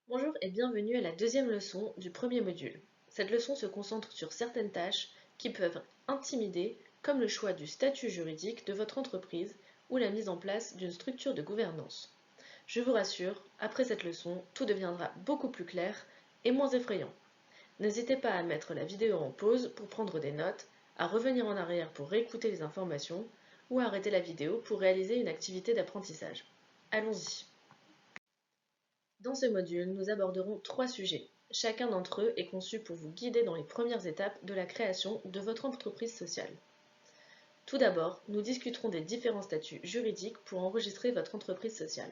Bonjour et bienvenue à la deuxième leçon du premier module. Cette leçon se concentre sur certaines tâches qui peuvent intimider, comme le choix du statut juridique de votre entreprise ou la mise en place d'une structure de gouvernance. Je vous rassure, après cette leçon, tout deviendra beaucoup plus clair et moins effrayant. N'hésitez pas à mettre la vidéo en pause pour prendre des notes, à revenir en arrière pour réécouter les informations ou à arrêter la vidéo pour réaliser une activité d'apprentissage. Allons-y. Dans ce module, nous aborderons trois sujets. Chacun d'entre eux est conçu pour vous guider dans les premières étapes de la création de votre entreprise sociale. Tout d'abord, nous discuterons des différents statuts juridiques pour enregistrer votre entreprise sociale.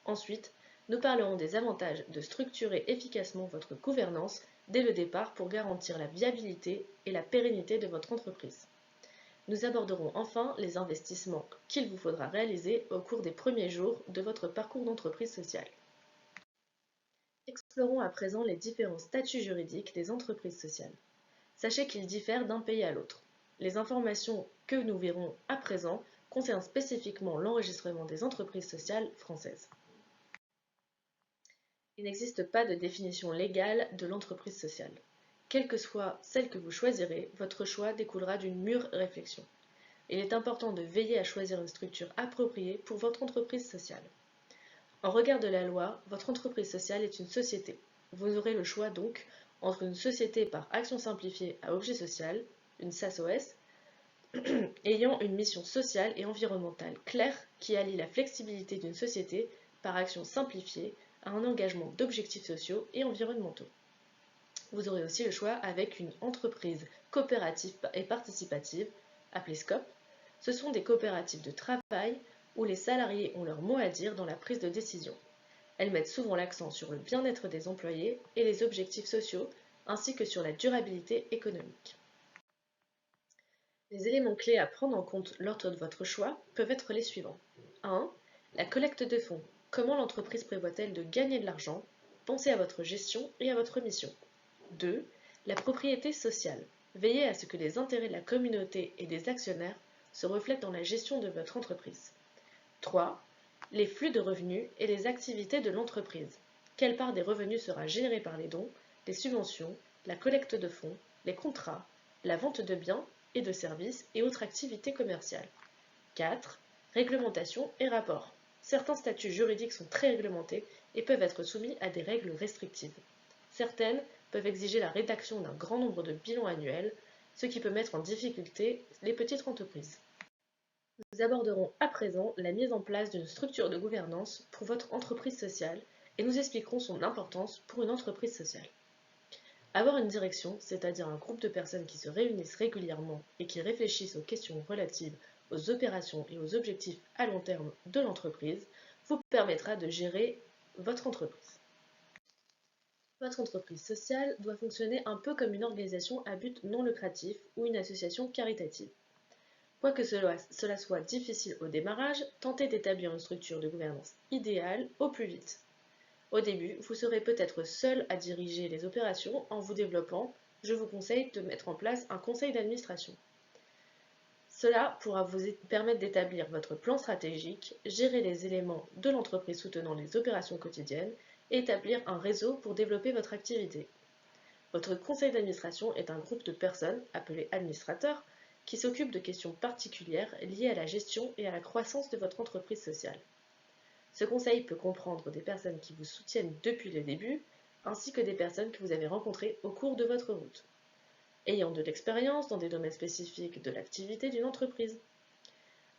Ensuite, nous parlerons des avantages de structurer efficacement votre gouvernance dès le départ pour garantir la viabilité et la pérennité de votre entreprise. Nous aborderons enfin les investissements qu'il vous faudra réaliser au cours des premiers jours de votre parcours d'entreprise sociale. Explorons à présent les différents statuts juridiques des entreprises sociales. Sachez qu'ils diffèrent d'un pays à l'autre. Les informations que nous verrons à présent concernent spécifiquement l'enregistrement des entreprises sociales françaises. Il n'existe pas de définition légale de l'entreprise sociale. Quelle que soit celle que vous choisirez, votre choix découlera d'une mûre réflexion. Il est important de veiller à choisir une structure appropriée pour votre entreprise sociale. En regard de la loi, votre entreprise sociale est une société. Vous aurez le choix donc entre une société par action simplifiée à objet social, une SASOS, ayant une mission sociale et environnementale claire qui allie la flexibilité d'une société par action simplifiée à un engagement d'objectifs sociaux et environnementaux. Vous aurez aussi le choix avec une entreprise coopérative et participative, appelée SCOP. Ce sont des coopératives de travail où les salariés ont leur mot à dire dans la prise de décision. Elles mettent souvent l'accent sur le bien-être des employés et les objectifs sociaux, ainsi que sur la durabilité économique. Les éléments clés à prendre en compte lors de votre choix peuvent être les suivants. 1. La collecte de fonds. Comment l'entreprise prévoit-elle de gagner de l'argent? Pensez à votre gestion et à votre mission. 2. La propriété sociale. Veillez à ce que les intérêts de la communauté et des actionnaires se reflètent dans la gestion de votre entreprise. 3. Les flux de revenus et les activités de l'entreprise. Quelle part des revenus sera générée par les dons, les subventions, la collecte de fonds, les contrats, la vente de biens et de services et autres activités commerciales. 4. Réglementation et rapports. Certains statuts juridiques sont très réglementés et peuvent être soumis à des règles restrictives. Certaines peuvent exiger la rédaction d'un grand nombre de bilans annuels, ce qui peut mettre en difficulté les petites entreprises. Nous aborderons à présent la mise en place d'une structure de gouvernance pour votre entreprise sociale et nous expliquerons son importance pour une entreprise sociale. Avoir une direction, c'est-à-dire un groupe de personnes qui se réunissent régulièrement et qui réfléchissent aux questions relatives aux opérations et aux objectifs à long terme de l'entreprise, vous permettra de gérer votre entreprise. Votre entreprise sociale doit fonctionner un peu comme une organisation à but non lucratif ou une association caritative. Quoique cela soit difficile au démarrage, tentez d'établir une structure de gouvernance idéale au plus vite. Au début, vous serez peut-être seul à diriger les opérations en vous développant. Je vous conseille de mettre en place un conseil d'administration. Cela pourra vous permettre d'établir votre plan stratégique, gérer les éléments de l'entreprise soutenant les opérations quotidiennes et établir un réseau pour développer votre activité. Votre conseil d'administration est un groupe de personnes, appelés administrateurs, qui s'occupent de questions particulières liées à la gestion et à la croissance de votre entreprise sociale. Ce conseil peut comprendre des personnes qui vous soutiennent depuis le début, ainsi que des personnes que vous avez rencontrées au cours de votre route, ayant de l'expérience dans des domaines spécifiques de l'activité d'une entreprise.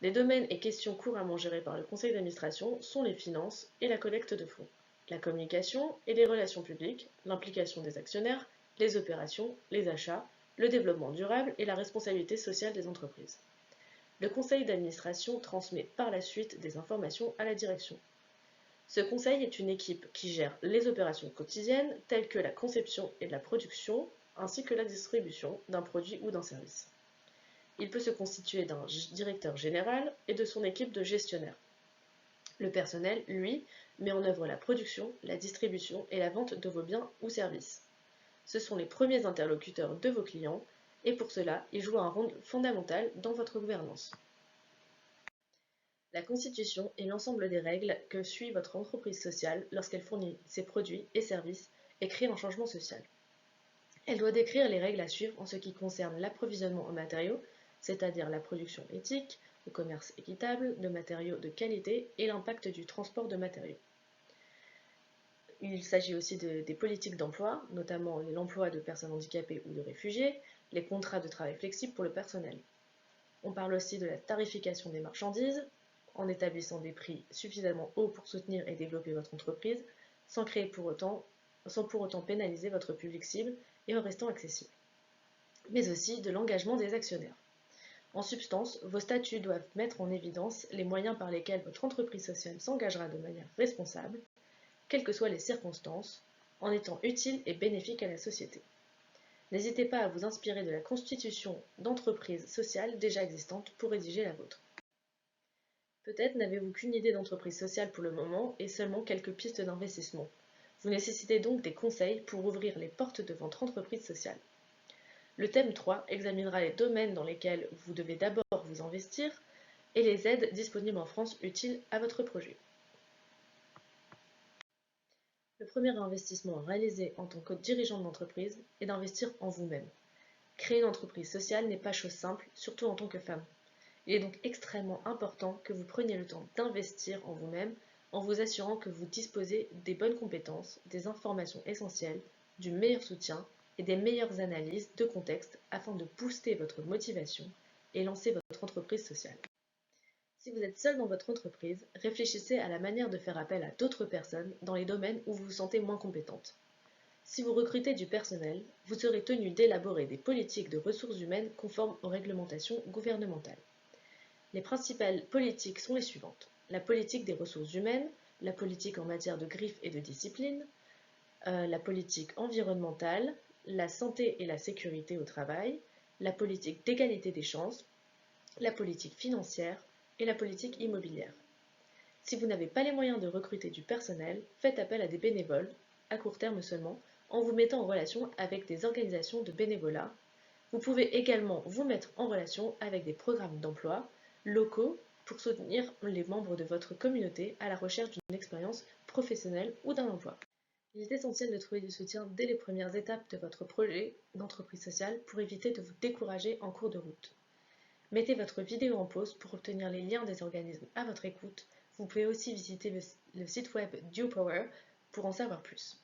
Les domaines et questions couramment gérés par le conseil d'administration sont les finances et la collecte de fonds, la communication et les relations publiques, l'implication des actionnaires, les opérations, les achats, le développement durable et la responsabilité sociale des entreprises. Le conseil d'administration transmet par la suite des informations à la direction. Ce conseil est une équipe qui gère les opérations quotidiennes telles que la conception et la production, ainsi que la distribution d'un produit ou d'un service. Il peut se constituer d'un directeur général et de son équipe de gestionnaires. Le personnel, lui, met en œuvre la production, la distribution et la vente de vos biens ou services. Ce sont les premiers interlocuteurs de vos clients et pour cela, ils jouent un rôle fondamental dans votre gouvernance. La Constitution est l'ensemble des règles que suit votre entreprise sociale lorsqu'elle fournit ses produits et services et crée un changement social. Elle doit décrire les règles à suivre en ce qui concerne l'approvisionnement en matériaux, c'est-à-dire la production éthique, le commerce équitable, de matériaux de qualité et l'impact du transport de matériaux. Il s'agit aussi des politiques d'emploi, notamment l'emploi de personnes handicapées ou de réfugiés, les contrats de travail flexibles pour le personnel. On parle aussi de la tarification des marchandises, en établissant des prix suffisamment hauts pour soutenir et développer votre entreprise, sans pour autant pénaliser votre public cible et en restant accessible. Mais aussi de l'engagement des actionnaires. En substance, vos statuts doivent mettre en évidence les moyens par lesquels votre entreprise sociale s'engagera de manière responsable, quelles que soient les circonstances, en étant utile et bénéfique à la société. N'hésitez pas à vous inspirer de la constitution d'entreprises sociales déjà existantes pour rédiger la vôtre. Peut-être n'avez-vous qu'une idée d'entreprise sociale pour le moment et seulement quelques pistes d'investissement. Vous nécessitez donc des conseils pour ouvrir les portes de votre entreprise sociale. Le thème 3 examinera les domaines dans lesquels vous devez d'abord vous investir et les aides disponibles en France utiles à votre projet. Le premier investissement à réaliser en tant que dirigeant de l'entreprise est d'investir en vous-même. Créer une entreprise sociale n'est pas chose simple, surtout en tant que femme. Il est donc extrêmement important que vous preniez le temps d'investir en vous-même en vous assurant que vous disposez des bonnes compétences, des informations essentielles, du meilleur soutien et des meilleures analyses de contexte afin de booster votre motivation et lancer votre entreprise sociale. Si vous êtes seul dans votre entreprise, réfléchissez à la manière de faire appel à d'autres personnes dans les domaines où vous vous sentez moins compétente. Si vous recrutez du personnel, vous serez tenu d'élaborer des politiques de ressources humaines conformes aux réglementations gouvernementales. Les principales politiques sont les suivantes. La politique des ressources humaines, la politique en matière de griffes et de discipline, la politique environnementale, la santé et la sécurité au travail, la politique d'égalité des chances, la politique financière et la politique immobilière. Si vous n'avez pas les moyens de recruter du personnel, faites appel à des bénévoles, à court terme seulement, en vous mettant en relation avec des organisations de bénévolat. Vous pouvez également vous mettre en relation avec des programmes d'emploi locaux pour soutenir les membres de votre communauté à la recherche d'une expérience professionnelle ou d'un emploi. Il est essentiel de trouver du soutien dès les premières étapes de votre projet d'entreprise sociale pour éviter de vous décourager en cours de route. Mettez votre vidéo en pause pour obtenir les liens des organismes à votre écoute. Vous pouvez aussi visiter le site web DuPower pour en savoir plus.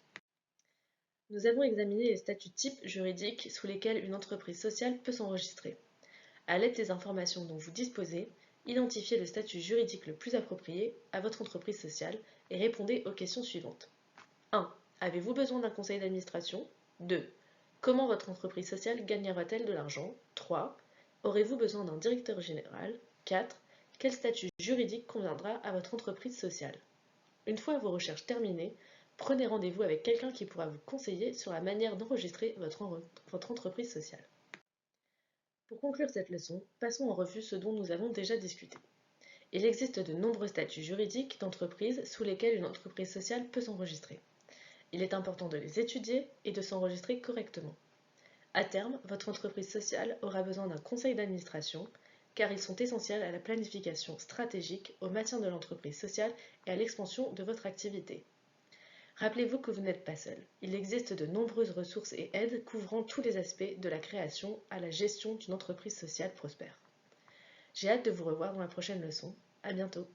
Nous avons examiné les statuts types juridiques sous lesquels une entreprise sociale peut s'enregistrer. À l'aide des informations dont vous disposez, identifiez le statut juridique le plus approprié à votre entreprise sociale et répondez aux questions suivantes. 1. Avez-vous besoin d'un conseil d'administration? 2. Comment votre entreprise sociale gagnera-t-elle de l'argent? 3. Aurez-vous besoin d'un directeur général? 4. Quel statut juridique conviendra à votre entreprise sociale? Une fois vos recherches terminées, prenez rendez-vous avec quelqu'un qui pourra vous conseiller sur la manière d'enregistrer votre entreprise sociale. Pour conclure cette leçon, passons en revue ce dont nous avons déjà discuté. Il existe de nombreux statuts juridiques d'entreprise sous lesquels une entreprise sociale peut s'enregistrer. Il est important de les étudier et de s'enregistrer correctement. À terme, votre entreprise sociale aura besoin d'un conseil d'administration, car ils sont essentiels à la planification stratégique, au maintien de l'entreprise sociale et à l'expansion de votre activité. Rappelez-vous que vous n'êtes pas seul. Il existe de nombreuses ressources et aides couvrant tous les aspects de la création à la gestion d'une entreprise sociale prospère. J'ai hâte de vous revoir dans la prochaine leçon. À bientôt.